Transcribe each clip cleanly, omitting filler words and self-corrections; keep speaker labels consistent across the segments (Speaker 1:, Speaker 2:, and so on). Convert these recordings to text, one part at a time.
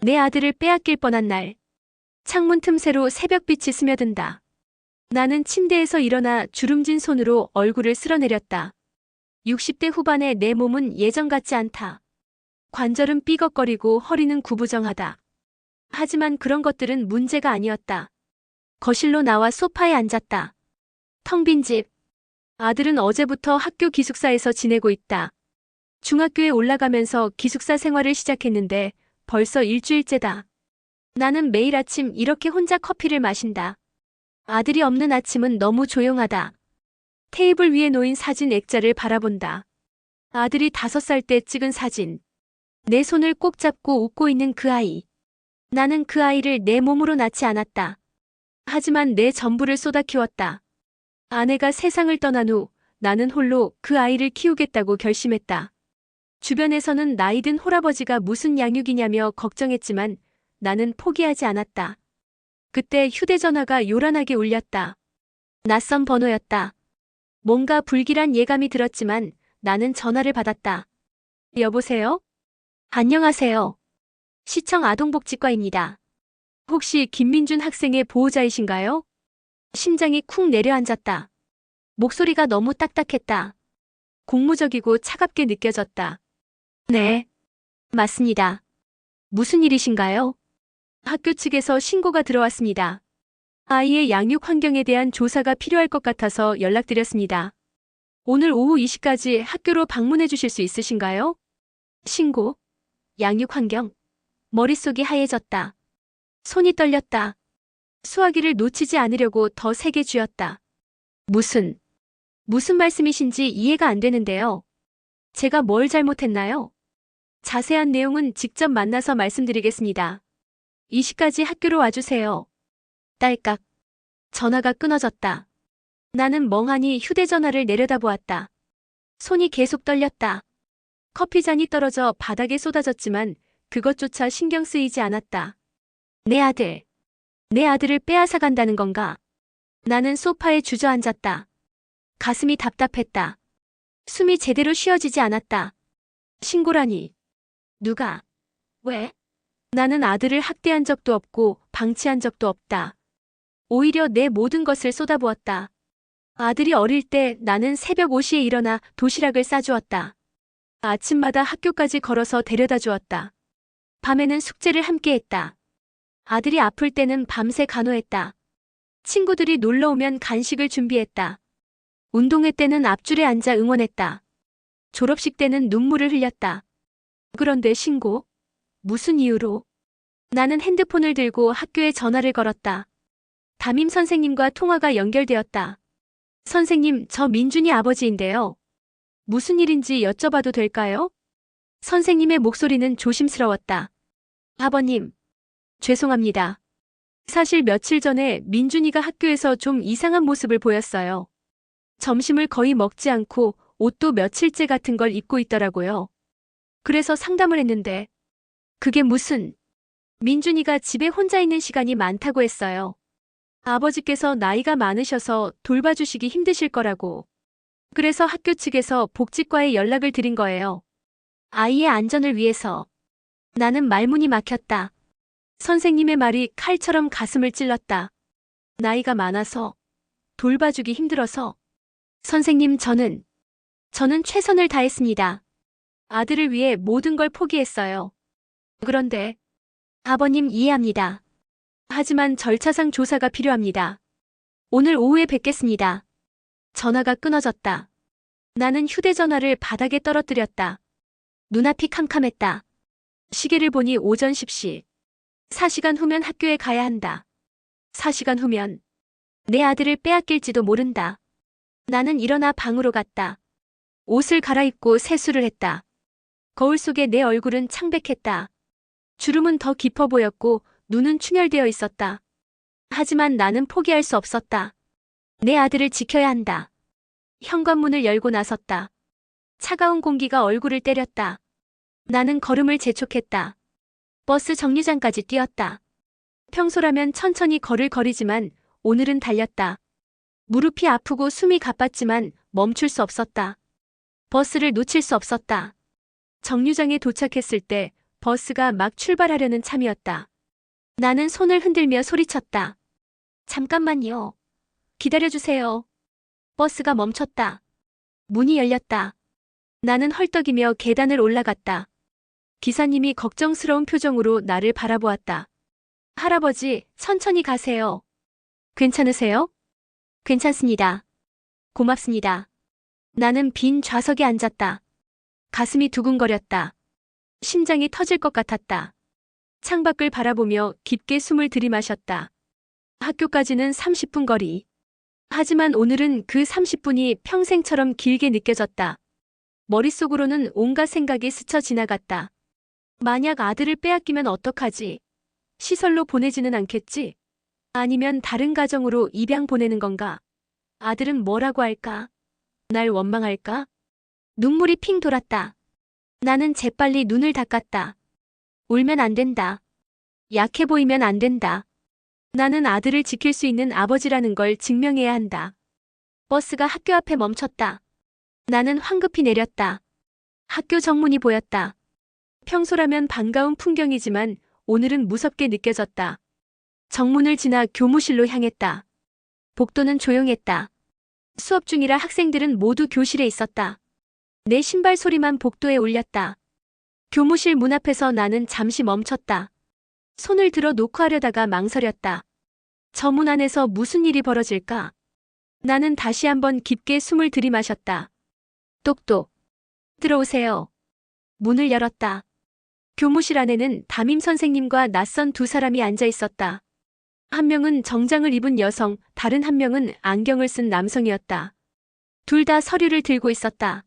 Speaker 1: 내 아들을 빼앗길 뻔한 날, 창문 틈새로 새벽빛이 스며든다. 나는 침대에서 일어나 주름진 손으로 얼굴을 쓸어내렸다. 60대 후반의 내 몸은 예전 같지 않다. 관절은 삐걱거리고 허리는 구부정하다. 하지만 그런 것들은 문제가 아니었다. 거실로 나와 소파에 앉았다. 텅 빈 집. 아들은 어제부터 학교 기숙사에서 지내고 있다. 중학교에 올라가면서 기숙사 생활을 시작했는데 벌써 일주일째다. 나는 매일 아침 이렇게 혼자 커피를 마신다. 아들이 없는 아침은 너무 조용하다. 테이블 위에 놓인 사진 액자를 바라본다. 아들이 5살 때 찍은 사진. 내 손을 꼭 잡고 웃고 있는 그 아이. 나는 그 아이를 내 몸으로 낳지 않았다. 하지만 내 전부를 쏟아 키웠다. 아내가 세상을 떠난 후 나는 홀로 그 아이를 키우겠다고 결심했다. 주변에서는 나이 든 홀아버지가 무슨 양육이냐며 걱정했지만 나는 포기하지 않았다. 그때 휴대전화가 요란하게 울렸다. 낯선 번호였다. 뭔가 불길한 예감이 들었지만 나는 전화를 받았다. 여보세요? 안녕하세요. 시청 아동복지과입니다. 혹시 김민준 학생의 보호자이신가요? 심장이 쿵 내려앉았다. 목소리가 너무 딱딱했다. 공무적이고 차갑게 느껴졌다. 네, 맞습니다. 무슨 일이신가요? 학교 측에서 신고가 들어왔습니다. 아이의 양육 환경에 대한 조사가 필요할 것 같아서 연락드렸습니다. 오늘 오후 2시까지 학교로 방문해 주실 수 있으신가요? 신고, 양육 환경. 머릿속이 하얘졌다. 손이 떨렸다. 수화기를 놓치지 않으려고 더 세게 쥐었다. 무슨 말씀이신지 이해가 안 되는데요. 제가 뭘 잘못했나요? 자세한 내용은 직접 만나서 말씀드리겠습니다. 2시까지 학교로 와주세요. 딸깍. 전화가 끊어졌다. 나는 멍하니 휴대전화를 내려다보았다. 손이 계속 떨렸다. 커피잔이 떨어져 바닥에 쏟아졌지만 그것조차 신경 쓰이지 않았다. 내 아들을 빼앗아 간다는 건가? 나는 소파에 주저앉았다. 가슴이 답답했다. 숨이 제대로 쉬어지지 않았다. 신고라니. 누가? 왜? 나는 아들을 학대한 적도 없고 방치한 적도 없다. 오히려 내 모든 것을 쏟아부었다. 아들이 어릴 때 나는 새벽 5시에 일어나 도시락을 싸주었다. 아침마다 학교까지 걸어서 데려다 주었다. 밤에는 숙제를 함께 했다. 아들이 아플 때는 밤새 간호했다. 친구들이 놀러 오면 간식을 준비했다. 운동회 때는 앞줄에 앉아 응원했다. 졸업식 때는 눈물을 흘렸다. 그런데 신고? 무슨 이유로? 나는 핸드폰을 들고 학교에 전화를 걸었다. 담임 선생님과 통화가 연결되었다. 선생님, 저 민준이 아버지인데요. 무슨 일인지 여쭤봐도 될까요? 선생님의 목소리는 조심스러웠다. 아버님, 죄송합니다. 사실 며칠 전에 민준이가 학교에서 좀 이상한 모습을 보였어요. 점심을 거의 먹지 않고 옷도 며칠째 같은 걸 입고 있더라고요. 그래서 상담을 했는데 그게 무슨... 민준이가 집에 혼자 있는 시간이 많다고 했어요. 아버지께서 나이가 많으셔서 돌봐주시기 힘드실 거라고. 그래서 학교 측에서 복지과에 연락을 드린 거예요. 아이의 안전을 위해서. 나는 말문이 막혔다. 선생님의 말이 칼처럼 가슴을 찔렀다. 나이가 많아서, 돌봐주기 힘들어서. 선생님, 저는 최선을 다했습니다. 아들을 위해 모든 걸 포기했어요. 그런데 아버님 이해합니다. 하지만 절차상 조사가 필요합니다. 오늘 오후에 뵙겠습니다. 전화가 끊어졌다. 나는 휴대전화를 바닥에 떨어뜨렸다. 눈앞이 캄캄했다. 시계를 보니 오전 10시. 4시간 후면 학교에 가야 한다. 4시간 후면 내 아들을 빼앗길지도 모른다. 나는 일어나 방으로 갔다. 옷을 갈아입고 세수를 했다. 거울 속에 내 얼굴은 창백했다. 주름은 더 깊어 보였고 눈은 충혈되어 있었다. 하지만 나는 포기할 수 없었다. 내 아들을 지켜야 한다. 현관문을 열고 나섰다. 차가운 공기가 얼굴을 때렸다. 나는 걸음을 재촉했다. 버스 정류장까지 뛰었다. 평소라면 천천히 걸을 거리지만 오늘은 달렸다. 무릎이 아프고 숨이 가빴지만 멈출 수 없었다. 버스를 놓칠 수 없었다. 정류장에 도착했을 때 버스가 막 출발하려는 참이었다. 나는 손을 흔들며 소리쳤다. 잠깐만요. 기다려주세요. 버스가 멈췄다. 문이 열렸다. 나는 헐떡이며 계단을 올라갔다. 기사님이 걱정스러운 표정으로 나를 바라보았다. 할아버지, 천천히 가세요. 괜찮으세요? 괜찮습니다. 고맙습니다. 나는 빈 좌석에 앉았다. 가슴이 두근거렸다. 심장이 터질 것 같았다. 창밖을 바라보며 깊게 숨을 들이마셨다. 학교까지는 30분 거리. 하지만 오늘은 그 30분이 평생처럼 길게 느껴졌다. 머릿속으로는 온갖 생각이 스쳐 지나갔다. 만약 아들을 빼앗기면 어떡하지? 시설로 보내지는 않겠지? 아니면 다른 가정으로 입양 보내는 건가? 아들은 뭐라고 할까? 날 원망할까? 눈물이 핑 돌았다. 나는 재빨리 눈을 닦았다. 울면 안 된다. 약해 보이면 안 된다. 나는 아들을 지킬 수 있는 아버지라는 걸 증명해야 한다. 버스가 학교 앞에 멈췄다. 나는 황급히 내렸다. 학교 정문이 보였다. 평소라면 반가운 풍경이지만 오늘은 무섭게 느껴졌다. 정문을 지나 교무실로 향했다. 복도는 조용했다. 수업 중이라 학생들은 모두 교실에 있었다. 내 신발 소리만 복도에 울렸다. 교무실 문 앞에서 나는 잠시 멈췄다. 손을 들어 놓고 하려다가 망설였다. 저 문 안에서 무슨 일이 벌어질까? 나는 다시 한번 깊게 숨을 들이마셨다. 똑똑. 들어오세요. 문을 열었다. 교무실 안에는 담임 선생님과 낯선 두 사람이 앉아 있었다. 한 명은 정장을 입은 여성, 다른 한 명은 안경을 쓴 남성이었다. 둘 다 서류를 들고 있었다.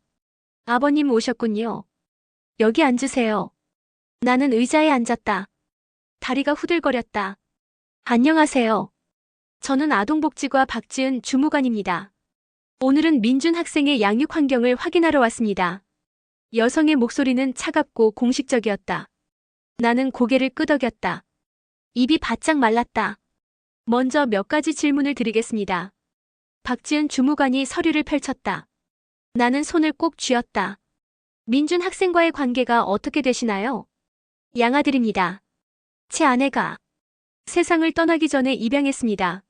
Speaker 1: 아버님 오셨군요. 여기 앉으세요. 나는 의자에 앉았다. 다리가 후들거렸다. 안녕하세요. 저는 아동복지과 박지은 주무관입니다. 오늘은 민준 학생의 양육 환경을 확인하러 왔습니다. 여성의 목소리는 차갑고 공식적이었다. 나는 고개를 끄덕였다. 입이 바짝 말랐다. 먼저 몇 가지 질문을 드리겠습니다. 박지은 주무관이 서류를 펼쳤다. 나는 손을 꼭 쥐었다. 민준 학생과의 관계가 어떻게 되시나요? 양아들입니다. 제 아내가 세상을 떠나기 전에 입양했습니다.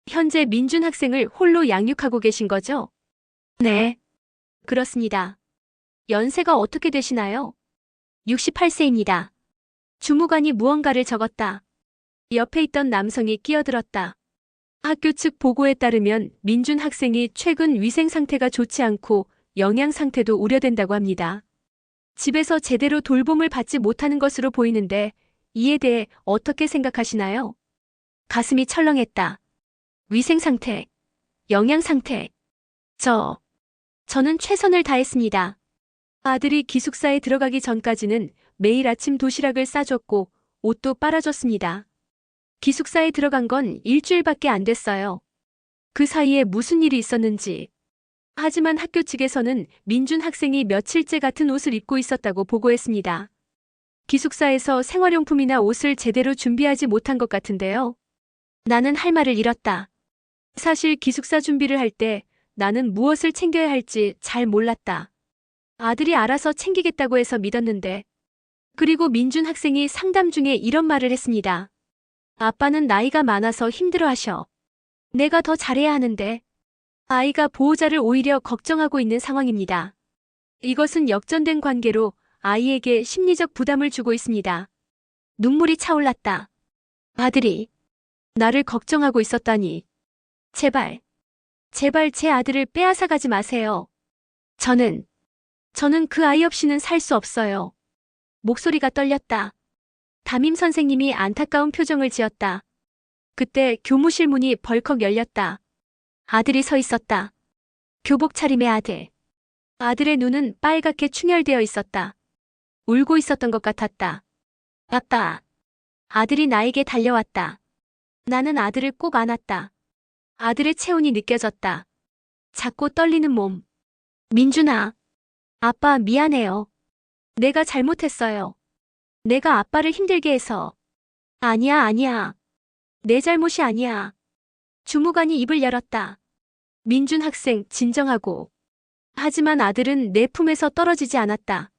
Speaker 1: 현재 민준 학생을 홀로 양육하고 계신 거죠? 네. 그렇습니다. 연세가 어떻게 되시나요? 68세입니다. 주무관이 무언가를 적었다. 옆에 있던 남성이 끼어들었다. 학교 측 보고에 따르면 민준 학생이 최근 위생 상태가 좋지 않고 영양 상태도 우려된다고 합니다. 집에서 제대로 돌봄을 받지 못하는 것으로 보이는데 이에 대해 어떻게 생각하시나요? 가슴이 철렁했다. 위생 상태, 영양 상태. 저는 최선을 다했습니다. 아들이 기숙사에 들어가기 전까지는 매일 아침 도시락을 싸줬고 옷도 빨아줬습니다. 기숙사에 들어간 건 일주일밖에 안 됐어요. 그 사이에 무슨 일이 있었는지. 하지만 학교 측에서는 민준 학생이 며칠째 같은 옷을 입고 있었다고 보고했습니다. 기숙사에서 생활용품이나 옷을 제대로 준비하지 못한 것 같은데요. 나는 할 말을 잃었다. 사실 기숙사 준비를 할 때 나는 무엇을 챙겨야 할지 잘 몰랐다. 아들이 알아서 챙기겠다고 해서 믿었는데. 그리고 민준 학생이 상담 중에 이런 말을 했습니다. 아빠는 나이가 많아서 힘들어하셔. 내가 더 잘해야 하는데. 아이가 보호자를 오히려 걱정하고 있는 상황입니다. 이것은 역전된 관계로 아이에게 심리적 부담을 주고 있습니다. 눈물이 차올랐다. 아들이 나를 걱정하고 있었다니. 제발 제 아들을 빼앗아 가지 마세요. 저는 그 아이 없이는 살 수 없어요. 목소리가 떨렸다. 담임 선생님이 안타까운 표정을 지었다. 그때 교무실 문이 벌컥 열렸다. 아들이 서 있었다. 교복 차림의 아들. 아들의 눈은 빨갛게 충혈되어 있었다. 울고 있었던 것 같았다. 아빠. 아들이 나에게 달려왔다. 나는 아들을 꼭 안았다. 아들의 체온이 느껴졌다. 작고 떨리는 몸. 민준아. 아빠 미안해요. 내가 잘못했어요. 내가 아빠를 힘들게 해서. 아니야. 내 잘못이 아니야. 주무관이 입을 열었다. 민준 학생 진정하고. 하지만 아들은 내 품에서 떨어지지 않았다.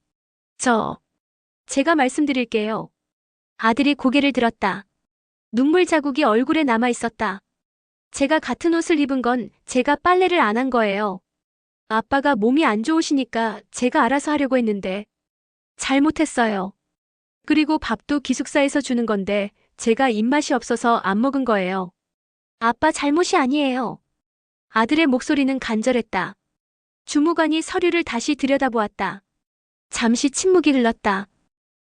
Speaker 1: 제가 말씀드릴게요. 아들이 고개를 들었다. 눈물 자국이 얼굴에 남아 있었다. 제가 같은 옷을 입은 건 제가 빨래를 안 한 거예요. 아빠가 몸이 안 좋으시니까 제가 알아서 하려고 했는데 잘못했어요. 그리고 밥도 기숙사에서 주는 건데 제가 입맛이 없어서 안 먹은 거예요. 아빠 잘못이 아니에요. 아들의 목소리는 간절했다. 주무관이 서류를 다시 들여다보았다. 잠시 침묵이 흘렀다.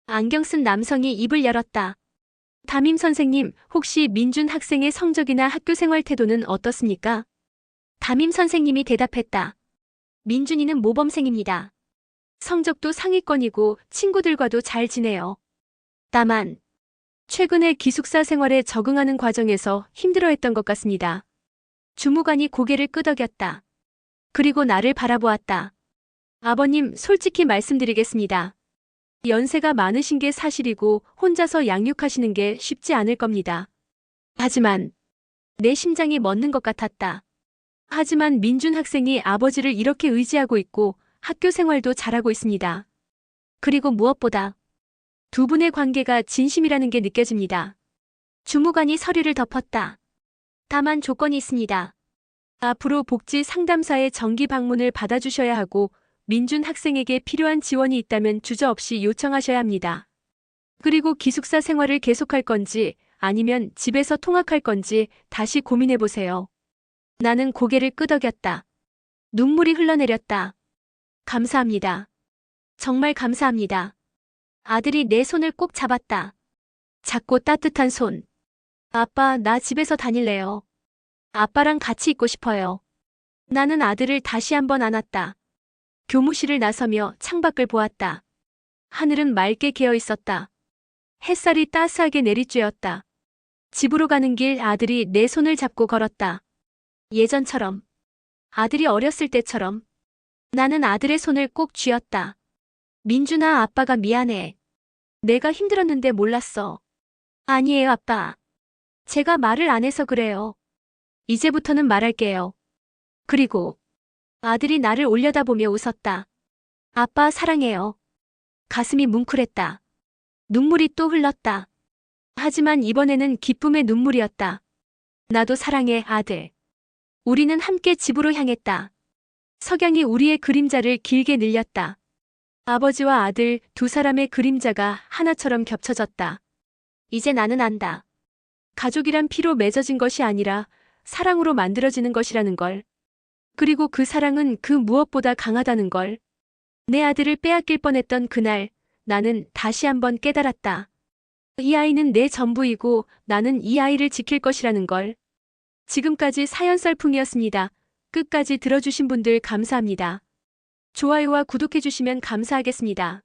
Speaker 1: 안경 쓴 남성이 입을 열었다. 담임 선생님, 혹시 민준 학생의 성적이나 학교 생활 태도는 어떻습니까? 담임 선생님이 대답했다. 민준이는 모범생입니다. 성적도 상위권이고 친구들과도 잘 지내요. 다만 최근에 기숙사 생활에 적응하는 과정에서 힘들어했던 것 같습니다. 주무관이 고개를 끄덕였다. 그리고 나를 바라보았다. 아버님, 솔직히 말씀드리겠습니다. 연세가 많으신 게 사실이고 혼자서 양육하시는 게 쉽지 않을 겁니다. 하지만 내 심장이 멎는 것 같았다. 하지만 민준 학생이 아버지를 이렇게 의지하고 있고 학교 생활도 잘하고 있습니다. 그리고 무엇보다 두 분의 관계가 진심이라는 게 느껴집니다. 주무관이 서류를 덮었다. 다만 조건이 있습니다. 앞으로 복지 상담사의 정기 방문을 받아주셔야 하고 민준 학생에게 필요한 지원이 있다면 주저없이 요청하셔야 합니다. 그리고 기숙사 생활을 계속할 건지 아니면 집에서 통학할 건지 다시 고민해보세요. 나는 고개를 끄덕였다. 눈물이 흘러내렸다. 감사합니다. 정말 감사합니다. 아들이 내 손을 꼭 잡았다. 작고 따뜻한 손. 아빠, 나 집에서 다닐래요. 아빠랑 같이 있고 싶어요. 나는 아들을 다시 한번 안았다. 교무실을 나서며 창밖을 보았다. 하늘은 맑게 개어 있었다. 햇살이 따스하게 내리쬐었다. 집으로 가는 길 아들이 내 손을 잡고 걸었다. 예전처럼. 아들이 어렸을 때처럼. 나는 아들의 손을 꼭 쥐었다. 민준아, 아빠가 미안해. 내가 힘들었는데 몰랐어. 아니에요, 아빠. 제가 말을 안 해서 그래요. 이제부터는 말할게요. 그리고 아들이 나를 올려다보며 웃었다. 아빠 사랑해요. 가슴이 뭉클했다. 눈물이 또 흘렀다. 하지만 이번에는 기쁨의 눈물이었다. 나도 사랑해, 아들. 우리는 함께 집으로 향했다. 석양이 우리의 그림자를 길게 늘렸다. 아버지와 아들 두 사람의 그림자가 하나처럼 겹쳐졌다. 이제 나는 안다. 가족이란 피로 맺어진 것이 아니라 사랑으로 만들어지는 것이라는 걸. 그리고 그 사랑은 그 무엇보다 강하다는 걸. 내 아들을 빼앗길 뻔했던 그날, 나는 다시 한번 깨달았다. 이 아이는 내 전부이고 나는 이 아이를 지킬 것이라는 걸. 지금까지 사연썰풍이었습니다. 끝까지 들어주신 분들 감사합니다. 좋아요와 구독해주시면 감사하겠습니다.